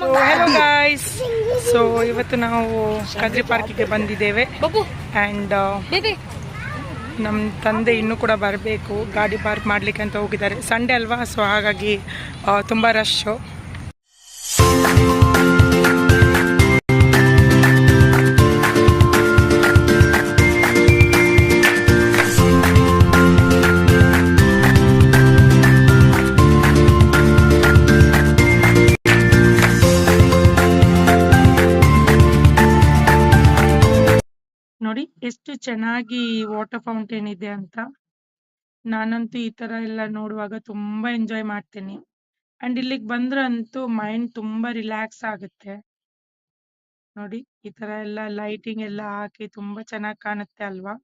So hello guys. So ಇವತ್ತು ನಾವು ಕದ್ರಿ ಪಾರ್ಕಿಗೆ ಬಂದಿದ್ದೇವೆ ಆ್ಯಂಡ್ ನಮ್ಮ ತಂದೆ ಇನ್ನೂ ಕೂಡ ಬರಬೇಕು, ಗಾಡಿ ಪಾರ್ಕ್ ಮಾಡಲಿಕ್ಕೆ ಅಂತ ಹೋಗಿದ್ದಾರೆ. ಸಂಡೇ ಅಲ್ವಾ, ಸೊ ಹಾಗಾಗಿ ತುಂಬ ರಶ್ಶು. ನೋಡಿ ಎಷ್ಟು ಚೆನ್ನಾಗಿ ವಾಟರ್ ಫೌಂಟೇನ್ ಇದೆ ಅಂತ. ನಾನಂತೂ ಈ ತರ ಎಲ್ಲ ನೋಡುವಾಗ ತುಂಬಾ ಎಂಜಾಯ್ ಮಾಡ್ತೀನಿ. ಅಂಡ್ ಇಲ್ಲಿಗೆ ಬಂದ್ರಂತೂ ಮೈಂಡ್ ತುಂಬಾ ರಿಲ್ಯಾಕ್ಸ್ ಆಗುತ್ತೆ. ನೋಡಿ ಈ ತರ ಎಲ್ಲ ಲೈಟಿಂಗ್ ಎಲ್ಲ ಹಾಕಿ ತುಂಬಾ ಚೆನ್ನಾಗಿ ಕಾಣುತ್ತೆ ಅಲ್ವಾ.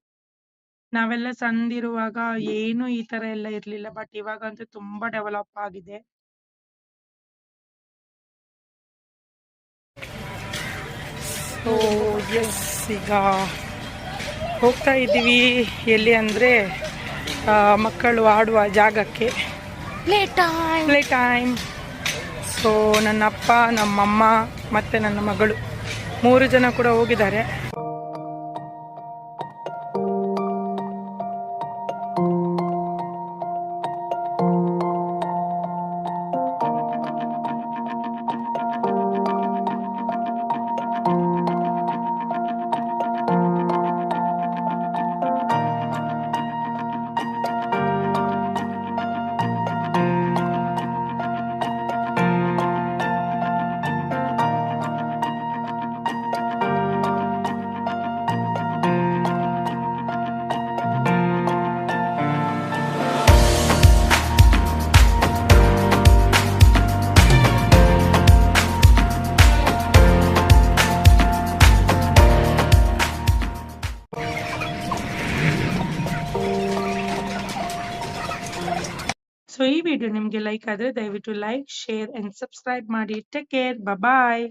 ನಾವೆಲ್ಲ ಸಣ್ಣದಿರುವಾಗ ಏನು ಈ ತರ ಎಲ್ಲ ಇರ್ಲಿಲ್ಲ, ಬಟ್ ಇವಾಗಂತೂ ತುಂಬಾ ಡೆವಲಪ್ ಆಗಿದೆ. ಸೊ ಎಸ್, ಈಗ ಹೋಗ್ತಾ ಇದ್ದೀವಿ ಎಲ್ಲಿ ಅಂದರೆ ಮಕ್ಕಳು ಆಡುವ ಜಾಗಕ್ಕೆ. Play time. ಸೊ ನನ್ನ ಅಪ್ಪ, ನಮ್ಮಮ್ಮ ಮತ್ತು ನನ್ನ ಮಗಳು 3 ಜನ ಕೂಡ ಹೋಗಿದ್ದಾರೆ. ಸೊ ಈ ವಿಡಿಯೋ ನಿಮಗೆ ಲೈಕ್ ಆದರೆ ದಯವಿಟ್ಟು ಲೈಕ್, ಶೇರ್ ಅಂಡ್ ಸಬ್ಸ್ಕ್ರೈಬ್ ಮಾಡಿ. ಟೇಕ್ ಕೇರ್, ಬಾಯ್.